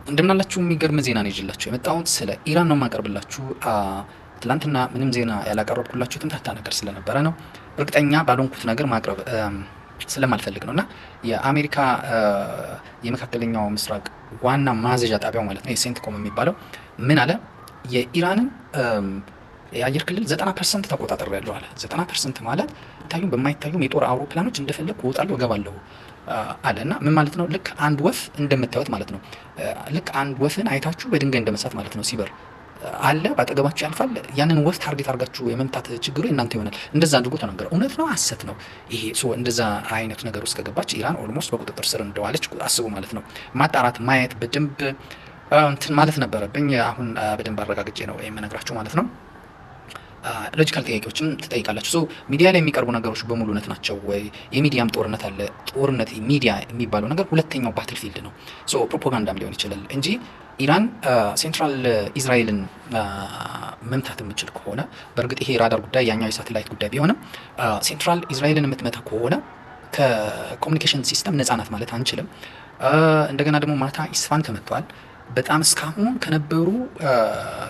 እንደምናላችሁ የሚገርም ዜና ነው ይዤላችሁ የመጣሁት። ስለ ኢራን ነው የማቀርብላችሁ። ትላንትና ምንም ዜና ያላቀረብኩላችሁ ትምታታ ነገር ስለነበረ ነው። እርግጠኛ ባልሆንኩት ነገር ማቅረብ ስለማልፈልግ ነው እና የአሜሪካ የመካከለኛው ምስራቅ ዋና ማዘዣ ጣቢያው ማለት ነው የሴንትኮም የሚባለው ምን አለ? የኢራንን የአየር ክልል 90% ተቆጣጠር ያለው አለ። 90% ማለት ታዩም በማይታዩም የጦር አውሮፕላኖች እንደፈለግ እወጣለሁ እገባለሁ አለ እና ምን ማለት ነው? ልክ አንድ ወፍ እንደምታዩት ማለት ነው። ልክ አንድ ወፍን አይታችሁ በድንጋይ እንደመሳት ማለት ነው። ሲበር አለ ባጠገባችሁ ያልፋል። ያንን ወፍ ታርጌት አድርጋችሁ የመምታት ችግሩ እናንተ ይሆናል። እንደዛ አድርጎ ተናገረ። እውነት ነው ሐሰት ነው ይሄ? እንደዛ አይነት ነገር ውስጥ ከገባች ኢራን ኦልሞስት በቁጥጥር ስር እንደዋለች አስቡ ማለት ነው። ማጣራት ማየት በደንብ እንትን ማለት ነበረብኝ። አሁን በደንብ አረጋግጬ ነው የምነግራችሁ ማለት ነው። ሎጂካል ጥያቄዎችን ትጠይቃላችሁ። ሚዲያ ላይ የሚቀርቡ ነገሮች በሙሉ እውነት ናቸው ወይ? የሚዲያም ጦርነት አለ። ጦርነት ሚዲያ የሚባለው ነገር ሁለተኛው ባትል ፊልድ ነው። ፕሮፓጋንዳም ሊሆን ይችላል እንጂ ኢራን ሴንትራል ኢዝራኤልን መምታት የምችል ከሆነ በእርግጥ ይሄ ራዳር ጉዳይ ያኛው የሳተላይት ጉዳይ ቢሆንም ሴንትራል ኢዝራኤልን የምትመታ ከሆነ ከኮሚኒኬሽን ሲስተም ነፃ ናት ማለት አንችልም። እንደገና ደግሞ ማታ ኢስፋን ተመቷል። በጣም እስካሁን ከነበሩ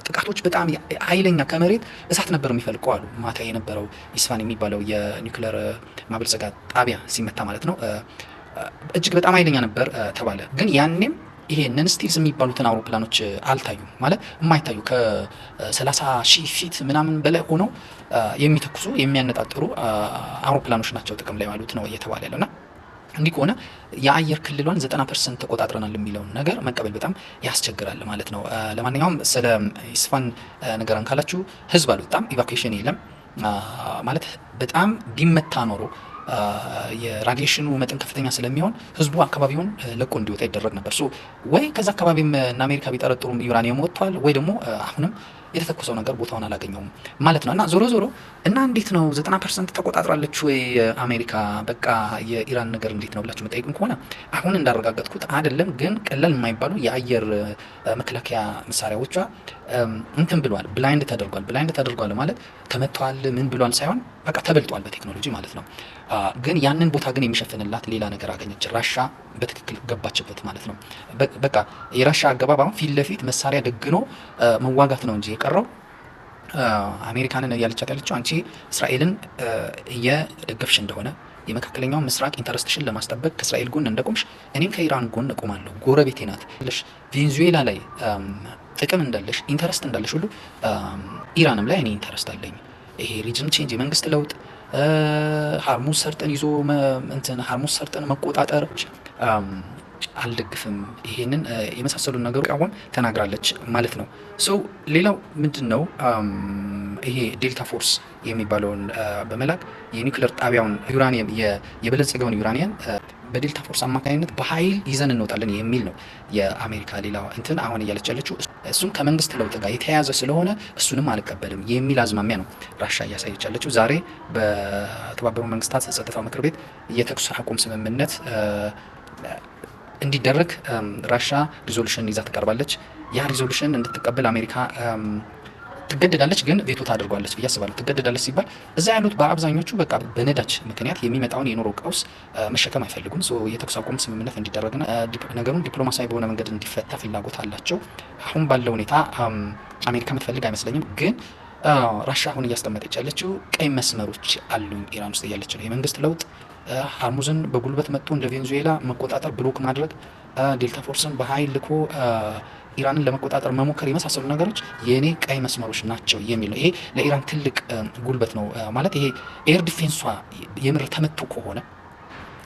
ጥቃቶች በጣም ኃይለኛ ከመሬት እሳት ነበር የሚፈልቀው አሉ። ማታ የነበረው ኢስፋን የሚባለው የኒውክሌር ማበልጸጋ ጣቢያ ሲመታ ማለት ነው እጅግ በጣም ኃይለኛ ነበር ተባለ። ግን ያኔም ይሄ ነንስቲቭስ የሚባሉትን አውሮፕላኖች አልታዩም ማለት የማይታዩ ከ30,000 ፊት ምናምን በላይ ሆነው የሚተኩሱ የሚያነጣጥሩ አውሮፕላኖች ናቸው ጥቅም ላይ ዋሉት ነው እየተባለ ያለውና እንዲህ ከሆነ የአየር ክልሏን 90% ተቆጣጥረናል የሚለውን ነገር መቀበል በጣም ያስቸግራል ማለት ነው። ለማንኛውም ስለ ኢስፋን ነገርን ካላችሁ ህዝብ አልወጣም፣ ኢቫኩዌሽን የለም ማለት በጣም ቢመታ ኖሮ የራዲዬሽኑ መጠን ከፍተኛ ስለሚሆን ህዝቡ አካባቢውን ለቆ እንዲወጣ ይደረግ ነበር። ወይ ከዛ አካባቢም እና አሜሪካ ቢጠረጥሩም ዩራኒየም ወጥቷል፣ ወይ ደግሞ አሁንም የተተኮሰው ነገር ቦታውን አላገኘውም ማለት ነው። እና ዞሮ ዞሮ እና እንዴት ነው 90% ተቆጣጥራለች ወይ አሜሪካ? በቃ የኢራን ነገር እንዴት ነው ብላችሁ መጠየቅም ከሆነ አሁን እንዳረጋገጥኩት አይደለም። ግን ቀላል የማይባሉ የአየር መከላከያ መሳሪያዎቿ እንትን ብሏል፣ ብላይንድ ተደርጓል ማለት ተመቷል ምን ብሏል ሳይሆን በቃ ተበልጧል በቴክኖሎጂ ማለት ነው። ግን ያንን ቦታ ግን የሚሸፍንላት ሌላ ነገር አገኘች። ራሻ በትክክል ገባችበት ማለት ነው። በቃ የራሻ አገባብ አሁን ፊት ለፊት መሳሪያ ደግኖ መዋጋት ነው እንጂ የቀረው አሜሪካንን እያለቻት ያለችው አንቺ እስራኤልን እየደገፍሽ እንደሆነ የመካከለኛው ምስራቅ ኢንተረስትሽን ለማስጠበቅ ከእስራኤል ጎን እንደቆምሽ እኔም ከኢራን ጎን እቆማለሁ። ጎረቤቴ ናት። ቬንዙዌላ ላይ ጥቅም እንዳለሽ ኢንተረስት እንዳለሽ ሁሉ ኢራንም ላይ እኔ ኢንተረስት አለኝ። ይሄ ሪጅን ቼንጅ የመንግስት ለውጥ ሃርሙዝ ሰርጥን ይዞ ሃርሙዝ ሰርጥን መቆጣጠር አልደግፍም። ይሄንን የመሳሰሉ ነገሮች አሁን ተናግራለች ማለት ነው። ሌላው ምንድነው ይሄ ዴልታ ፎርስ የሚባለውን በመላክ የኒውክሌር ጣቢያውን ዩራኒየም የበለጸገውን ዩራኒየም በዴልታ ፎርስ አማካኝነት በኃይል ይዘን እንወጣለን የሚል ነው የአሜሪካ ሌላው እንትን አሁን እያለች ያለችው። እሱም ከመንግስት ለውጥ ጋር የተያያዘ ስለሆነ እሱንም አልቀበልም የሚል አዝማሚያ ነው ራሻ እያሳየች ያለችው። ዛሬ በተባበሩ መንግስታት ጸጥታው ምክር ቤት የተኩስ አቁም ስምምነት እንዲደረግ ራሻ ሪዞሉሽን ይዛ ትቀርባለች። ያ ሪዞሉሽን እንድትቀበል አሜሪካ ትገደዳለች፣ ግን ቬቶ ታደርጓለች ብዬ አስባለሁ። ትገደዳለች ሲባል እዛ ያሉት በአብዛኞቹ በቃ በነዳጅ ምክንያት የሚመጣውን የኑሮ ቀውስ መሸከም አይፈልጉም። የተኩስ አቁም ስምምነት እንዲደረግና ነገሩን ዲፕሎማሲያዊ በሆነ መንገድ እንዲፈታ ፍላጎት አላቸው። አሁን ባለው ሁኔታ አሜሪካ የምትፈልግ አይመስለኝም። ግን ራሻ አሁን እያስቀመጠች ያለችው ቀይ መስመሮች አሉኝ ኢራን ውስጥ እያለች ነው። የመንግስት ለውጥ፣ ሃርሙዝን በጉልበት መጥቶ እንደ ቬንዙዌላ መቆጣጠር፣ ብሎክ ማድረግ፣ ዴልታ ፎርስን በኃይል ልኮ ኢራንን ለመቆጣጠር መሞከር የመሳሰሉ ነገሮች የኔ ቀይ መስመሮች ናቸው የሚል ነው። ይሄ ለኢራን ትልቅ ጉልበት ነው ማለት ይሄ ኤር ዲፌንሷ የምር ተመቶ ከሆነ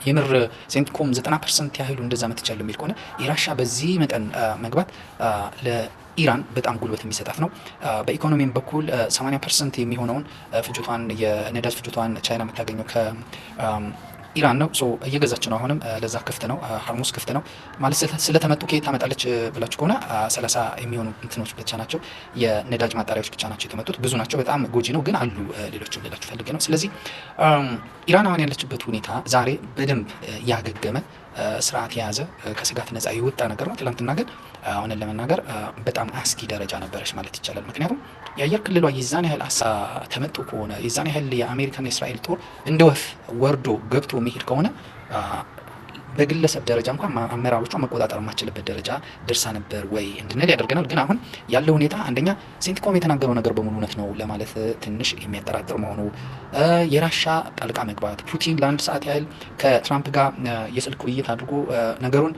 የምር ሴንትኮም 90% ያህሉ እንደዛ መትቻለሁ የሚል ከሆነ የራሻ በዚህ መጠን መግባት ለኢራን በጣም ጉልበት የሚሰጣት ነው። በኢኮኖሚም በኩል 80% የሚሆነውን ፍጆቷን የነዳጅ ፍጆቷን ቻይና የምታገኘው ኢራን ነው። እየገዛች ነው። አሁንም ለዛ ክፍት ነው። ሃርሙዝ ክፍት ነው ማለት ስለተመጡ ከየት ታመጣለች ብላችሁ ከሆነ 30 የሚሆኑ እንትኖች ብቻ ናቸው፣ የነዳጅ ማጣሪያዎች ብቻ ናቸው የተመጡት። ብዙ ናቸው፣ በጣም ጎጂ ነው። ግን አሉ ሌሎችም ልላችሁ ፈልጌ ነው። ስለዚህ ኢራን አሁን ያለችበት ሁኔታ ዛሬ በደንብ ያገገመ ስርዓት የያዘ ከስጋት ነፃ የወጣ ነገር ነው። ትላንትና ግን አሁንን ለመናገር በጣም አስጊ ደረጃ ነበረች ማለት ይቻላል። ምክንያቱም የአየር ክልሏ የዛን ያህል ተመጡ ከሆነ የዛን ያህል የአሜሪካና የእስራኤል ጦር እንደ ወፍ ወርዶ ገብቶ መሄድ ከሆነ በግለሰብ ደረጃ እንኳን አመራሮቿ መቆጣጠር የማችልበት ደረጃ ደርሳ ነበር ወይ እንድንል ያደርገናል። ግን አሁን ያለው ሁኔታ አንደኛ ሴንቲኮም የተናገረው ነገር በሙሉ እውነት ነው ለማለት ትንሽ የሚያጠራጥር መሆኑ፣ የራሻ ጣልቃ መግባት፣ ፑቲን ለአንድ ሰዓት ያህል ከትራምፕ ጋር የስልክ ውይይት አድርጎ ነገሩን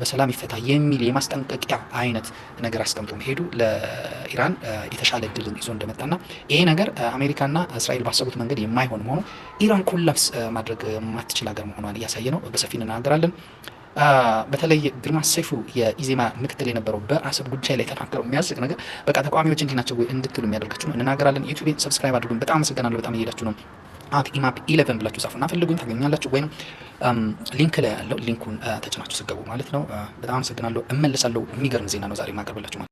በሰላም ይፈታ የሚል የማስጠንቀቂያ አይነት ነገር አስቀምጦ መሄዱ ለኢራን የተሻለ እድል ይዞ እንደመጣና ይሄ ነገር አሜሪካና እስራኤል ባሰቡት መንገድ የማይሆን መሆኑ ኢራን ኮላፕስ ማድረግ የማትችል ሀገር መሆኗን እያሳየ ነው። በሰፊ እንናገራለን። በተለይ ግርማ ሰይፉ የኢዜማ ምክትል የነበረው በአሰብ ጉዳይ ላይ ተናገረው የሚያስቅ ነገር በቃ ተቃዋሚዎች እንዲህ ናቸው እንድትሉ የሚያደርጋችሁ ነው። እንናገራለን። ዩቲዩብን ሰብስክራይብ አድርጉን። በጣም አመሰግናለሁ። በጣም እየሄዳችሁ ነው። ኢማፕ 11 ብላችሁ ጻፉና ፈልጉኝ ታገኛላችሁ። ወይም ሊንክ ላይ ያለው ሊንኩን ተጭናችሁ ስገቡ ማለት ነው። በጣም አመሰግናለሁ። እመልሳለሁ። የሚገርም ዜና ነው ዛሬ ማቀርብላችሁ ማለት